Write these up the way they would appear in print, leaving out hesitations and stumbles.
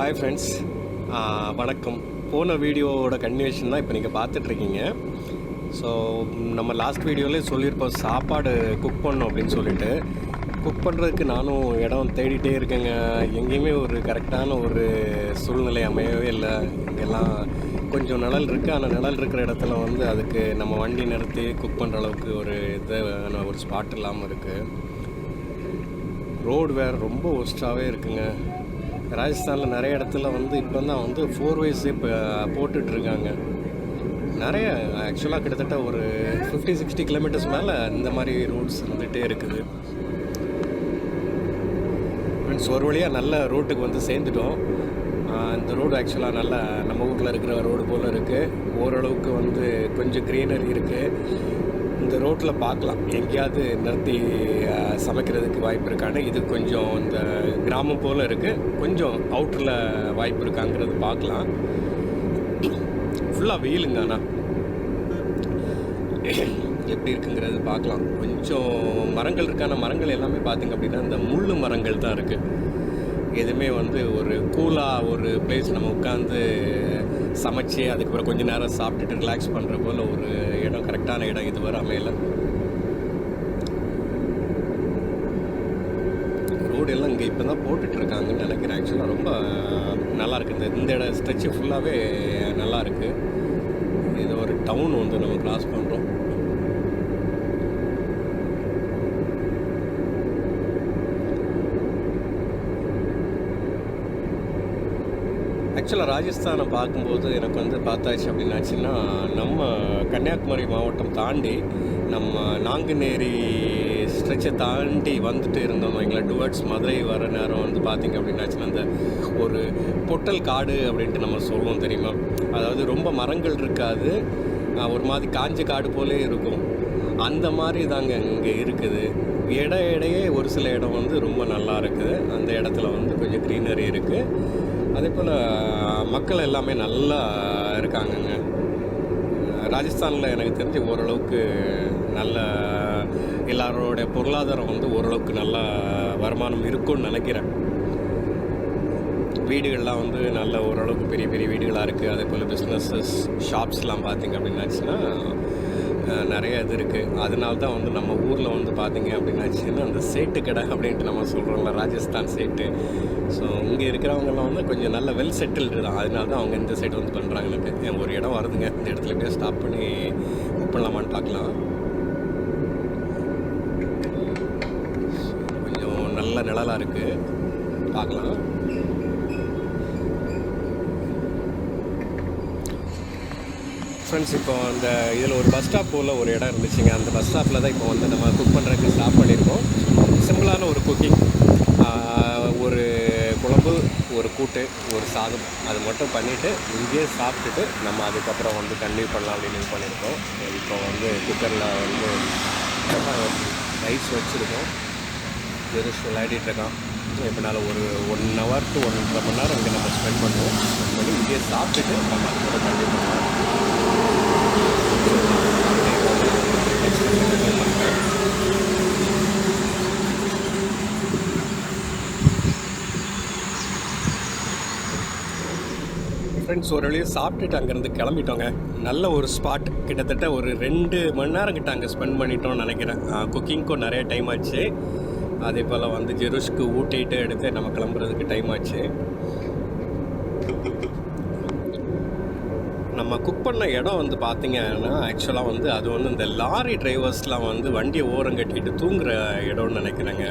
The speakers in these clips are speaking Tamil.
ஹாய் ஃப்ரெண்ட்ஸ், வணக்கம். போன வீடியோவோட கன்டினியூஷன் தான் இப்போ நீங்கள் பார்த்துட்ருக்கீங்க. ஸோ நம்ம லாஸ்ட் வீடியோவிலே சொல்லியிருப்போம் சாப்பாடு குக் பண்ணோம் அப்படின்னு சொல்லிட்டு. குக் பண்ணுறதுக்கு நானும் இடம் தேடிகிட்டே இருக்கேங்க. எங்கேயுமே ஒரு கரெக்டான ஒரு சூழ்நிலை அமையவே இல்லை. இங்கெல்லாம் கொஞ்சம் நிழல் இருக்குது, ஆனால் நிழல் இருக்கிற இடத்துல வந்து அதுக்கு நம்ம வண்டி நிறுத்தி குக் பண்ணுற அளவுக்கு ஒரு இதான ஒரு ஸ்பாட் இல்லாமல் இருக்குது. ரோடு வேறு ரொம்ப ஒஸ்ட்டாகவே இருக்குங்க. ராஜஸ்தானில் நிறைய இடத்துல வந்து இப்போ தான் வந்து 4 ways இப்போ போட்டுட்ருக்காங்க. நிறைய ஆக்சுவலாக கிட்டத்தட்ட ஒரு 50-60 கிலோமீட்டர்ஸ் மேலே இந்த மாதிரி ரோட்ஸ் வந்துகிட்டே இருக்குது. ஃப்ரெண்ட்ஸ், ஒரு வழியாக நல்ல ரோட்டுக்கு வந்து சேர்ந்துட்டோம். இந்த ரோடு ஆக்சுவலாக நல்லா நம்ம ஊரில் இருக்கிற ரோடு போல் இருக்குது. ஓரளவுக்கு வந்து கொஞ்சம் க்ரீனரி இருக்குது. இந்த ரோட்டில் பார்க்கலாம் எங்கேயாவது நிறுத்தி சமைக்கிறதுக்கு வாய்ப்பு இருக்கான்னு. இது கொஞ்சம் இந்த கிராமம் போல் இருக்குது, கொஞ்சம் அவுட்டரில் வாய்ப்பு இருக்காங்கிறது பார்க்கலாம். ஃபுல்லாக வெயிலுங்க, ஆனால் எப்படி இருக்குங்கிறது பார்க்கலாம். கொஞ்சம் மரங்கள் இருக்கான மரங்கள் எல்லாமே பார்த்திங்க அப்படின்னா இந்த முள்ளு மரங்கள் தான் இருக்குது. எதுவுமே வந்து ஒரு கூலாக ஒரு பிளேஸ் நம்ம உட்காந்து சமைச்சு அதுக்கப்புறம் கொஞ்சம் நேரம் சாப்பிட்டுட்டு ரிலாக்ஸ் பண்ணுற போல் ஒரு இடம், கரெக்டான இடம் இதுவரை அமையலை. ரோடு எல்லாம் இங்கே இப்போ தான் போட்டுட்ருக்காங்கன்னு நினைக்கிறேன். ஆக்சுவலாக ரொம்ப நல்லாயிருக்கு. இந்த இடம் ஸ்ட்ரெச்சு ஃபுல்லாகவே நல்லாயிருக்கு. இது ஒரு டவுன் வந்து நம்ம கிராஸ் பண்ணுறோம். ஆக்சுவலாக ராஜஸ்தானை பார்க்கும்போது எனக்கு வந்து பார்த்தாச்சு அப்படின்னாச்சுன்னா, நம்ம கன்னியாகுமரி மாவட்டம் தாண்டி நம்ம நாங்குநேரி ஸ்ட்ரெச்சை தாண்டி வந்துட்டு இருந்தோம் வைங்களா, டுவர்ட்ஸ் மதுரை வர நேரம் வந்து பார்த்திங்க அப்படின்னாச்சுன்னா அந்த ஒரு பொட்டல் காடு அப்படின்ட்டு நம்ம சொல்லுவோம் தெரியுமா. அதாவது ரொம்ப மரங்கள் இருக்காது, ஒரு மாதிரி காஞ்ச காடு போலே இருக்கும். அந்த மாதிரி தாங்க இங்கே இருக்குது. இடையே ஒரு சில இடம் வந்து ரொம்ப நல்லா இருக்குது. அந்த இடத்துல வந்து கொஞ்சம் க்ரீனரி இருக்குது. அதே போல் மக்கள் எல்லாமே நல்லா இருக்காங்கங்க. ராஜஸ்தானில் எனக்கு தெரிஞ்சு ஓரளவுக்கு நல்ல எல்லாரோடைய பொருளாதாரம் வந்து ஓரளவுக்கு நல்ல வருமானம் இருக்குன்னு நினைக்கிறேன். வீடுகள்லாம் வந்து நல்ல ஓரளவுக்கு பெரிய பெரிய வீடுகளாக இருக்குது. அதே போல் பிஸ்னஸஸ் ஷாப்ஸ்லாம் பார்த்திங்க அப்படின்னாச்சுன்னா நிறைய இது இருக்குது. அதனால தான் வந்து நம்ம ஊரில் வந்து பார்த்திங்க அப்படின்னாச்சுன்னா அந்த சேட்டு கடை அப்படின்ட்டு நம்ம சொல்கிறோம்ல, ராஜஸ்தான் சேட்டு. ஸோ இங்கே இருக்கிறவங்கலாம் வந்து கொஞ்சம் நல்ல வெல் செட்டில்டு தான். அதனால தான் அவங்க இந்த சைடு வந்து பண்ணுறாங்க. எனக்கு ஒரு இடம் வருதுங்க, இந்த இடத்துல எப்படியா ஸ்டாப் பண்ணி புக் பண்ணலாமான்னு பார்க்கலாம். கொஞ்சம் நல்ல நிழலாக இருக்குது, பார்க்கலாம். ஃப்ரெண்ட்ஸ், இப்போ அந்த இதில் ஒரு பஸ் ஸ்டாப் போல் ஒரு இடம் இருந்துச்சுங்க. அந்த பஸ் ஸ்டாப்பில் தான் இப்போ வந்து நம்ம குக் பண்ணுறதுக்கு ஸ்டாப் பண்ணியிருக்கோம். சிம்பிளான ஒரு குக்கிங், ஒரு குழம்பு, ஒரு கூட்டு, ஒரு சாதம், அது மட்டும் பண்ணிவிட்டு இங்கேயே சாப்பிட்டுட்டு நம்ம அதுக்கப்புறம் வந்து கன்டினியூ பண்ணலாம் அப்படின்னு இது பண்ணியிருக்கோம். இப்போ வந்து குக்கரில் வந்து ரைஸ் வச்சுருக்கோம். ஜெருஷ் விளையாடிட்டுருக்கான். எப்படினாலும் ஒரு 1 hour to 1.5 மணி நேரம் இங்கே நம்ம ஸ்பெண்ட் பண்ணுவோம். ஸ்பெண்ட் பண்ணி இங்கேயே சாப்பிட்டுட்டு நம்ம அதுக்கப்புறம் கன்டினியூ பண்ணலாம். ஃப்ரெண்ட்ஸ், ஒரு வழியாக சாப்பிட்டுட்டு அங்கேருந்து கிளம்பிட்டோங்க. நல்ல ஒரு ஸ்பாட், கிட்டத்தட்ட ஒரு 2 மணி நேரம் கிட்ட அங்கே ஸ்பெண்ட் பண்ணிட்டோம்னு நினைக்கிறேன். குக்கிங்க்கும் நிறைய டைம் ஆச்சு. அதே போல் வந்து ஜெருஷ்க்கு ஊட்டிகிட்டு எடுத்து நம்ம கிளம்புறதுக்கு டைம் ஆச்சு. நம்ம குக் பண்ண இடம் வந்து பார்த்திங்கன்னா ஆக்சுவலாக வந்து அது வந்து இந்த லாரி டிரைவர்ஸ்லாம் வந்து வண்டியை ஓரம் கட்டிட்டு தூங்குகிற இடம்னு நினைக்கிறேங்க.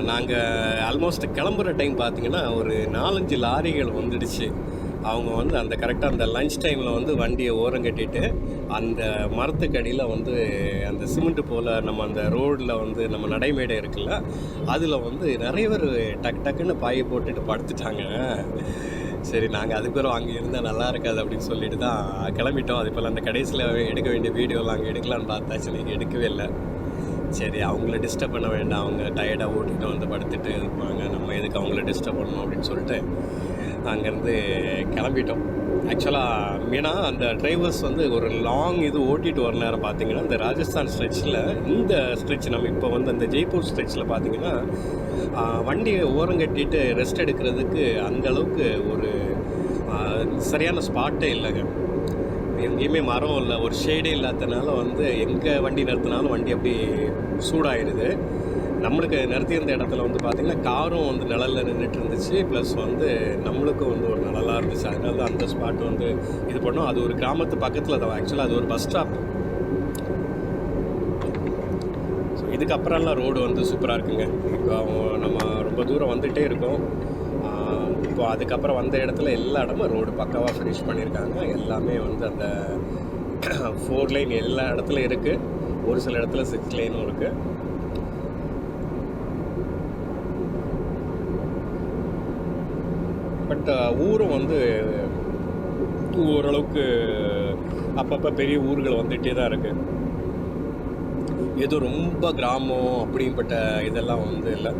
நாங்கள் ஆல்மோஸ்ட் கிளம்புற டைம் பார்த்திங்கன்னா ஒரு 4-5 லாரிகள் வந்துடுச்சு. அவங்க வந்து அந்த கரெக்டாக அந்த லஞ்ச் டைமில் வந்து வண்டியை ஓரம் கட்டிட்டு அந்த மரத்துக்கடியில் வந்து அந்த சிமெண்ட்டு போல் நம்ம அந்த ரோடில் வந்து நம்ம நடைமேடை இருக்குல்ல, அதில் வந்து நிறைய பேர் டக்குன்னு பாயை போட்டுட்டு படுத்துட்டாங்க. சரி, நாங்கள் அதுக்கப்புறம் அங்கே இருந்தால் நல்லா இருக்காது அப்படின்னு சொல்லிட்டு தான் கிளம்பிட்டோம். அதே போல் அந்த கடைசியில் எடுக்க வேண்டிய வீடியோலாம் அங்கே எடுக்கலான்னு பார்த்தாச்சு, நீங்கள் எடுக்கவே இல்லை. சரி, அவங்கள டிஸ்டர்ப் பண்ண வேண்டாம், அவங்க டயர்டாக ஓட்டிகிட்டு வந்து படுத்துட்டு இருப்பாங்க, நம்ம எதுக்கு அவங்கள டிஸ்டர்ப் பண்ணணும் அப்படின்னு சொல்லிட்டு அங்கேருந்து கிளம்பிட்டோம். ஆக்சுவலாக ஏன்னா அந்த டிரைவர்ஸ் வந்து ஒரு லாங் இது ஓட்டிகிட்டு வர நேரம் பார்த்தீங்கன்னா இந்த ராஜஸ்தான் ஸ்ட்ரெச்சில் இந்த ஸ்ட்ரெச் நம்ம இப்போ வந்து அந்த ஜெய்ப்பூர் ஸ்ட்ரெச்சில் பார்த்தீங்கன்னா வண்டியை ஓரம் கட்டிட்டு ரெஸ்ட் எடுக்கிறதுக்கு அந்தளவுக்கு ஒரு சரியான ஸ்பாட்டே இல்லைங்க. எங்கேயுமே மரம் இல்லை, ஒரு ஷேடே இல்லாதனால வந்து எங்கே வண்டி நிறுத்தினாலும் வண்டி அப்படி சூடாகிடுது. நம்மளுக்கு நிறுத்தியிருந்த இடத்துல வந்து பார்த்திங்கன்னா காரும் வந்து நிழலில் நின்றுட்டு இருந்துச்சு, ப்ளஸ் வந்து நம்மளுக்கும் வந்து ஒரு நிழலாக இருந்துச்சு. அதனால தான் அந்த ஸ்பாட் வந்து இது பண்ணோம். அது ஒரு கிராமத்து பக்கத்தில் தான், ஆக்சுவலாக அது ஒரு பஸ் ஸ்டாப். ஸோ இதுக்கப்புறம்லாம் ரோடு வந்து சூப்பராக இருக்குங்க. இப்போ நம்ம ரொம்ப தூரம் வந்துகிட்டே இருக்கோம். இப்போ அதுக்கப்புறம் வந்த இடத்துல எல்லா இடமும் ரோடு பக்காவாக ஃபினிஷ் பண்ணியிருக்காங்க. எல்லாமே வந்து அந்த 4 லைன் எல்லா இடத்துலையும் இருக்குது, ஒரு சில இடத்துல 6 லைனும் இருக்குது. பட் ஊரும் வந்து ஓரளவுக்கு அப்பப்போ பெரிய ஊர்கள் வந்துகிட்டே தான் இருக்குது. எதுவும் ரொம்ப கிராமம் அப்படிப்பட்ட இதெல்லாம் வந்து இல்லை.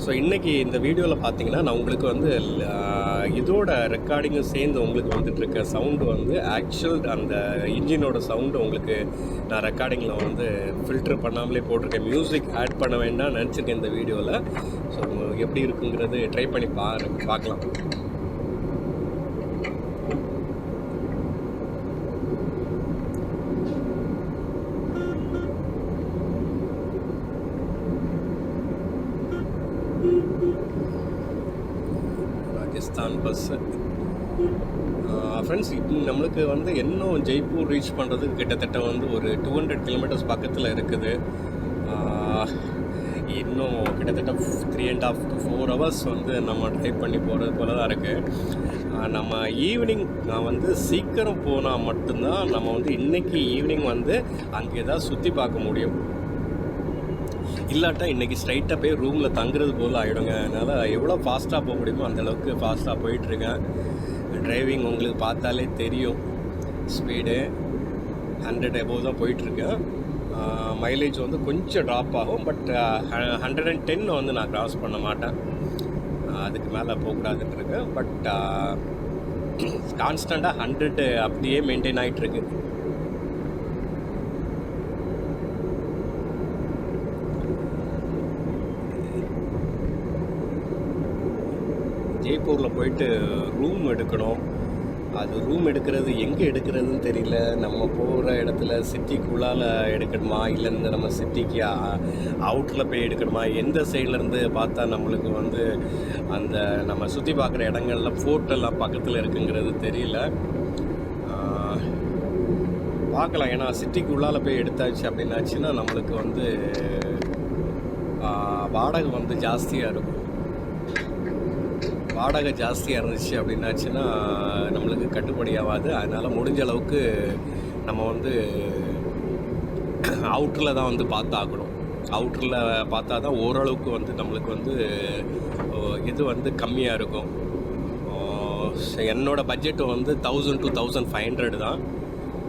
ஸோ இன்றைக்கி இந்த வீடியோவில் பார்த்தீங்கன்னா நான் உங்களுக்கு வந்து இதோட ரெக்கார்டிங்கும் சேர்ந்து உங்களுக்கு வந்துட்டுருக்க சவுண்டு வந்து ஆக்சுவல் அந்த இன்ஜினோட சவுண்டு உங்களுக்கு நான் ரெக்கார்டிங்கில் வந்து ஃபில்ட்ரு பண்ணாமலே போட்டிருக்கேன். மியூசிக் ஆட் பண்ண வேண்டாம் நினச்சிருக்கேன் இந்த வீடியோவில். ஸோ எப்படி இருக்குங்கிறது ட்ரை பண்ணி பார்க்கலாம். ராஜஸ்தான் பஸ்ஸு ஃப்ரெண்ட்ஸ், இப்போ நம்மளுக்கு வந்து இன்னும் ஜெய்ப்பூர் ரீச் பண்ணுறதுக்கு கிட்டத்தட்ட வந்து ஒரு 200 கிலோமீட்டர்ஸ் பக்கத்தில் இருக்குது. இன்னும் கிட்டத்தட்ட 3.5 to 4 hours வந்து நம்ம ட்ரைவ் பண்ணி போகிறது போல தான் இருக்குது. நம்ம ஈவினிங் நான் வந்து சீக்கிரம் போனால் மட்டும்தான் நம்ம வந்து இன்றைக்கி ஈவினிங் வந்து அங்கே ஏதாவது சுற்றி பார்க்க முடியும். இல்லாட்டா இன்றைக்கி ஸ்ட்ரைட்டாக போய் ரூமில் தங்குறது போல் ஆகிடுங்க. அதனால் எவ்வளோ ஃபாஸ்ட்டாக போக முடியுமோ அந்தளவுக்கு ஃபாஸ்ட்டாக போயிட்டுருக்கேன். டிரைவிங் உங்களுக்கு பார்த்தாலே தெரியும், ஸ்பீடு 100 above தான் போயிட்டுருக்கேன். மைலேஜ் வந்து கொஞ்சம் ட்ராப் ஆகும், பட் 110 வந்து நான் க்ராஸ் பண்ண மாட்டேன். அதுக்கு மேலே போகக்கூடாதுன்னு இருக்கேன். பட் கான்ஸ்டண்ட்டாக 100 அப்படியே மெயின்டைன் ஆகிட்டுருக்கு. ஜெய்ப்பூரில் போயிட்டு ரூம் எடுக்கணும். அது ரூம் எடுக்கிறது எங்கே எடுக்கிறதுன்னு தெரியல. நம்ம போகிற இடத்துல சிட்டிக்குள்ளால் எடுக்கணுமா, இல்லை இந்த நம்ம சிட்டிக்கு அவுட்டில் போய் எடுக்கணுமா, எந்த சைட்லேருந்து பார்த்தா நம்மளுக்கு வந்து அந்த நம்ம சுற்றி பார்க்குற இடங்கள்ல ஃபோர்ட்டெல்லாம் பக்கத்தில் இருக்குங்கிறது தெரியல. பார்க்கலாம். ஏன்னா சிட்டிக்குள்ளால் போய் எடுத்தாச்சு அப்படின்னாச்சுன்னா நம்மளுக்கு வந்து வாடகை வந்து ஜாஸ்தியாக இருக்கும். வாடகை ஜாஸ்தியாக இருந்துச்சு அப்படின்னாச்சுன்னா நம்மளுக்கு கட்டுப்படி ஆகாது. அதனால் முடிஞ்ச அளவுக்கு நம்ம வந்து அவுட்டரில் தான் வந்து பார்த்தாகணும். அவுட்டரில் பார்த்தா தான் ஓரளவுக்கு வந்து நம்மளுக்கு வந்து இது வந்து கம்மியாக இருக்கும். என்னோடய பட்ஜெட்டு வந்து 1000 to 1500 தான்.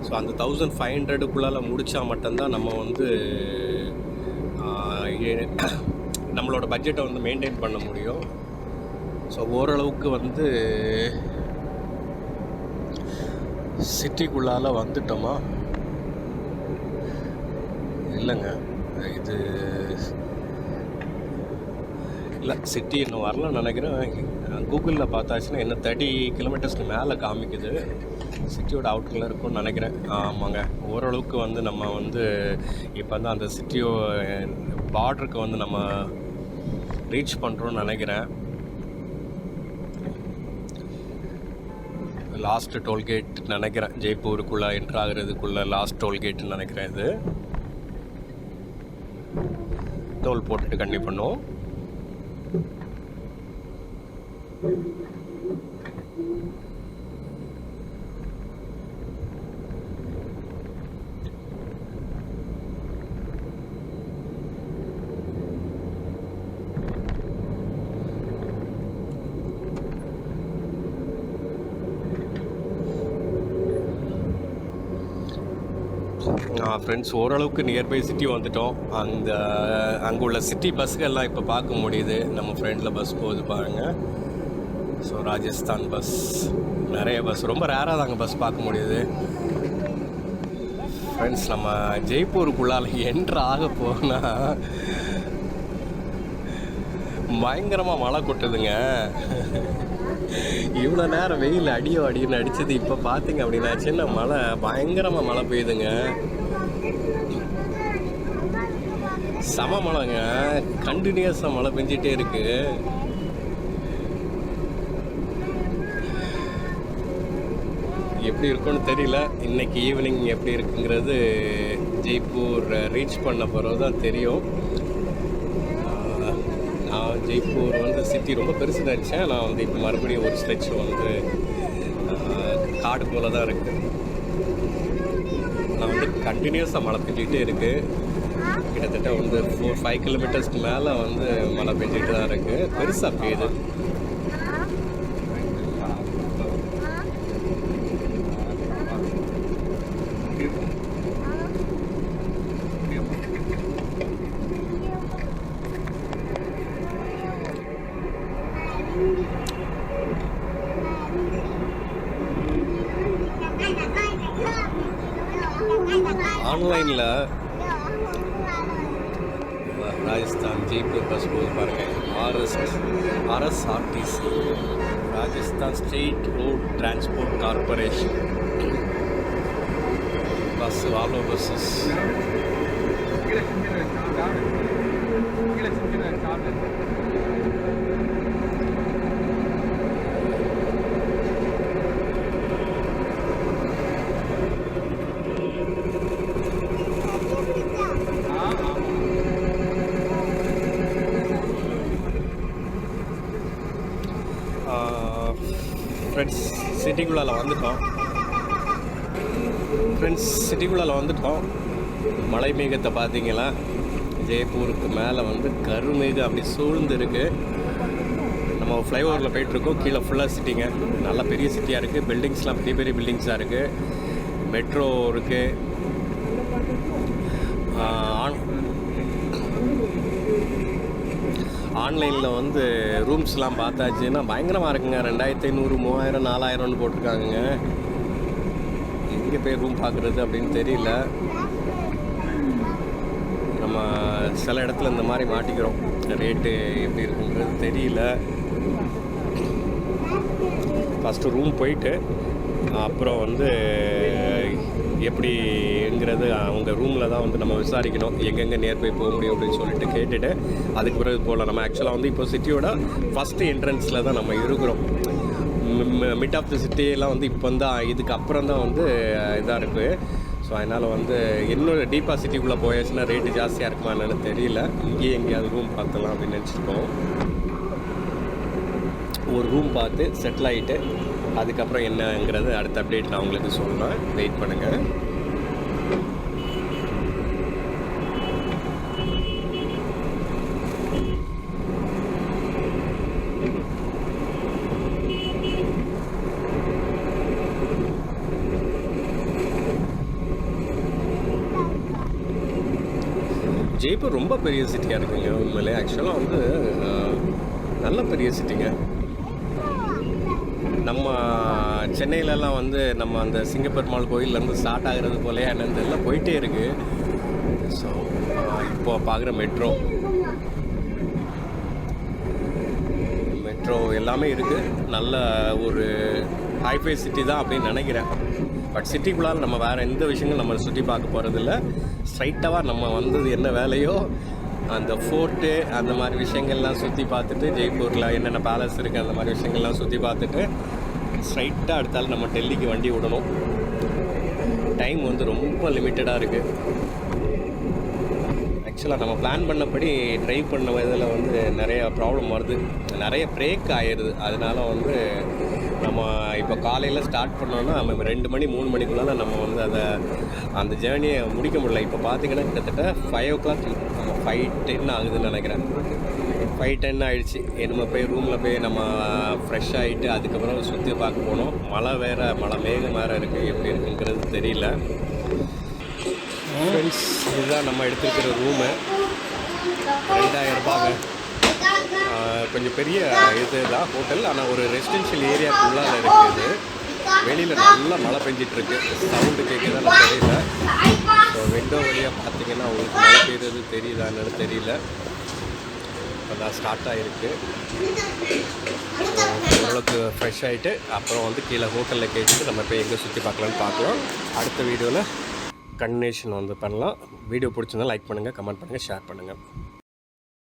ஸோ அந்த 1500க்குள்ளால் முடித்தா மட்டும்தான் நம்ம வந்து நம்மளோட பட்ஜெட்டை வந்து மெயின்டைன் பண்ண முடியும். ஸோ ஓரளவுக்கு வந்து சிட்டிக்குள்ளால் வந்துட்டோமா இல்லைங்க, இது இல்லை சிட்டி இன்னும் வரலன்னு நினைக்கிறேன். கூகுளில் பார்த்தாச்சுன்னா இன்னும் 30 கிலோமீட்டர்ஸ்க்கு மேலே காமிக்குது. சிட்டியோட அவுட்டரில் இருக்கும்னு நினைக்கிறேன். ஆமாங்க, ஓரளவுக்கு வந்து நம்ம வந்து இப்போ தான் அந்த சிட்டியோ பார்டருக்கு வந்து நம்ம ரீச் பண்ணுறோன்னு நினைக்கிறேன். லாஸ்ட்டு டோல்கேட் நினைக்கிறேன், ஜெய்ப்பூருக்குள்ளே என்ட்ராகிறதுக்குள்ளே லாஸ்ட் டோல்கேட்டுன்னு நினைக்கிறேன். இது டோல் போட்டுட்டு கண்டிப்பாக பண்ணுவோம். ஃப்ரெண்ட்ஸ் ஓரளவுக்கு நியர்பை சிட்டி வந்துட்டோம். அங்கே உள்ள சிட்டி பஸ்ஸுகள்லாம் இப்போ பார்க்க முடியுது. நம்ம ஃப்ரெண்டில் பஸ் போகுது பாருங்கள். ஸோ ராஜஸ்தான் பஸ், நிறைய பஸ், ரொம்ப ரேராக தாங்க பஸ் பார்க்க முடியுது. ஃப்ரெண்ட்ஸ் நம்ம ஜெய்ப்பூருக்குள்ளால் என்ட்ரு ஆக போனால் பயங்கரமாக மழை கொட்டுதுங்க. இவ்வளோ நேரம் வெயில் அடின்னு அடித்தது, இப்போ பார்த்தீங்க அப்படின்னா சின்ன மழை, பயங்கரமாக மழை பெய்யுதுங்க. சம மழைங்க, கண்டினியூஸாக மழை பெஞ்சிட்டே இருக்கு. எப்படி இருக்குன்னு தெரியல. இன்னைக்கு ஈவினிங் எப்படி இருக்குங்கிறது ஜெய்ப்பூர் ரீச் பண்ண பிறகு தான் தெரியும். நான் ஜெய்ப்பூர் வந்து சிட்டி ரொம்ப பெருசு நினச்சேன். நான் வந்து இப்போ மறுபடியும் ஒரு ஸ்ட்ரெச் வந்து காடு போல தான் இருக்குது. நான் வந்து கண்டினியூஸாக மழை பெஞ்சிக்கிட்டே இருக்குது. கிட்டத்தட்ட வந்து 4-5 கிலோமீட்டர்ஸ்க்கு மேலே வந்து மழை பெஞ்சிட்டு தான் இருக்குது. பெருசாக பெய்யுது. ஆன்லைனில் ராஜஸ்தான் ஜெய்ப்பூர் பஸ் போது பாருங்கள். RSRTC, Rajasthan state road transport corporation bus, Volvo buses. Friends சிட்டிக்குள்ளால் வந்துட்டோம். மலை மேகத்தை பார்த்தீங்களா? ஜெய்ப்பூருக்கு மேலே வந்து கருமேகம் அப்படி சூழ்ந்து இருக்குது. நம்ம ஃப்ளைஓவரில் போயிட்டுருக்கோம். கீழே ஃபுல்லாக சிட்டிங்க, நல்லா பெரிய சிட்டியாக இருக்குது. பில்டிங்ஸ்லாம் பெரிய பெரிய பில்டிங்ஸாக இருக்குது. மெட்ரோ இருக்குது. ஆன்லைனில் வந்து ரூம்ஸ்லாம் பார்த்தாச்சுன்னா பயங்கரமாக இருக்குங்க. 2500, 3000, 4000 போட்டிருக்காங்க. எங்கே போய் ரூம் பார்க்குறது அப்படின்னு தெரியல. நம்ம சில இடத்துல இந்த மாதிரி மாட்டிக்கிறோம். ரேட்டு எப்படி இருக்குங்கிறது தெரியல. ஃபஸ்ட்டு ரூம் போயிட்டு அப்புறம் வந்து எப்படிங்கிறது அவங்க ரூமில் தான் வந்து நம்ம விசாரிக்கணும். எங்கெங்கே நியர்பை போக முடியும் அப்படின்னு சொல்லிட்டு கேட்டுட்டு அதுக்கு பிறகு போகலாம். நம்ம ஆக்சுவலாக வந்து இப்போ சிட்டியோட ஃபஸ்ட்டு என்ட்ரன்ஸில் தான் நம்ம இருக்கிறோம். மிட் ஆஃப் த சிட்டியெல்லாம் வந்து இப்போ தான், இதுக்கு அப்புறம் தான் வந்து இதாக இருக்குது. ஸோ அதனால் வந்து இன்னொரு டீப்பாக சிட்டிக்குள்ளே போயாச்சுன்னா ரேட்டு ஜாஸ்தியாக இருக்குமா என்னன்னு தெரியல. இங்கேயே எங்கேயாவது ரூம் பார்த்துலாம் அப்படின்னு நினச்சிருக்கோம். ஒரு ரூம் பார்த்து செட்டில் ஆகிட்டு அதுக்கப்புறம் என்னங்கிறது அடுத்த அப்டேட் நான் உங்களுக்கு சொல்கிறேன். வெயிட் பண்ணுங்கள். ஜெய்ப்பூர் ரொம்ப பெரிய சிட்டியாக இருக்குங்க உண்மையிலே. ஆக்சுவலாக வந்து நல்ல பெரிய சிட்டிங்க. நம்ம சென்னையிலலாம் வந்து நம்ம அந்த சிங்கப்பெருமாள் கோயிலேருந்து ஸ்டார்ட் ஆகிறது போலே என்னன்னு எல்லாம் போயிட்டே இருக்குது. ஸோ இப்போ பார்க்குற மெட்ரோ எல்லாமே இருக்குது. நல்ல ஒரு ஹைஃபை சிட்டி தான் அப்படின்னு நினைக்கிறேன். பட் சிட்டிக்குள்ளால் நம்ம வேறு எந்த விஷயங்களும் நம்ம சுற்றி பார்க்க போகிறதில்ல. ஸ்ட்ரைட்டாக நம்ம வந்தது என்ன வேலையோ அந்த ஃபோர்ட்டு அந்த மாதிரி விஷயங்கள்லாம் சுற்றி பார்த்துட்டு, ஜெய்ப்பூரில் என்னென்ன பேலஸ் இருக்குது அந்த மாதிரி விஷயங்கள்லாம் சுற்றி பார்த்துட்டு ஸ்ட்ரைட்டாக அடுத்தாலும் நம்ம டெல்லிக்கு வண்டி விடணும். டைம் வந்து ரொம்ப லிமிட்டடாக இருக்குது. ஆக்சுவலாக நம்ம பிளான் பண்ணபடி ட்ரைவ் பண்ண இதில் வந்து நிறையா ப்ராப்ளம் வருது, நிறைய பிரேக் ஆயிடுது. அதனால வந்து நம்ம இப்போ காலையில் ஸ்டார்ட் பண்ணோன்னா நம்ம 2 மணி 3 மணிக்குள்ளே நம்ம வந்து அந்த ஜேர்னியை முடிக்க முடியல. இப்போ பார்த்திங்கன்னா கிட்டத்தட்ட 5 o'clock, 5:10 ஆகுதுன்னு நினைக்கிறேன். 5:10 ஆகிடுச்சு. நம்ம போய் ரூமில் போய் நம்ம ஃப்ரெஷ் ஆகிட்டு அதுக்கப்புறம் சுற்றி பார்க்க போனோம். மழை மேகம் வேறு இருக்குது, எப்படி இருக்குங்கிறது தெரியல. ஃப்ரெண்ட்ஸ், இதுதான் நம்ம எடுத்துருக்கிற ரூமு. 2000 ரூபாங்க. கொஞ்சம் பெரிய இது தான் ஹோட்டல், ஆனால் ஒரு ரெசிடென்ஷியல் ஏரியாக்குள்ளால் இருக்குது. வெளியில் நல்லா மழை பெஞ்சிட்ருக்கு, சவுண்டு கேட்குதான்னு தெரியல. ஸோ விண்டோ வழியாக பார்த்தீங்கன்னா உங்களுக்கு மழை பெய்யுறது தெரியுதான்னு தெரியல. இப்போ தான் ஸ்டார்ட் ஆகிருக்கு. ஓரளவுக்கு ஃப்ரெஷ் ஆகிட்டு அப்புறம் வந்து கீழே ஹோட்டலில் கேட்டுட்டு நம்ம போய் எங்கே சுற்றி பார்க்கலான்னு பார்க்கலாம். அடுத்த வீடியோவில் கன்டினியூஷன் வந்து பண்ணலாம். வீடியோ பிடிச்சிருந்தா லைக் பண்ணுங்கள், கமெண்ட் பண்ணுங்கள், ஷேர் பண்ணுங்கள்.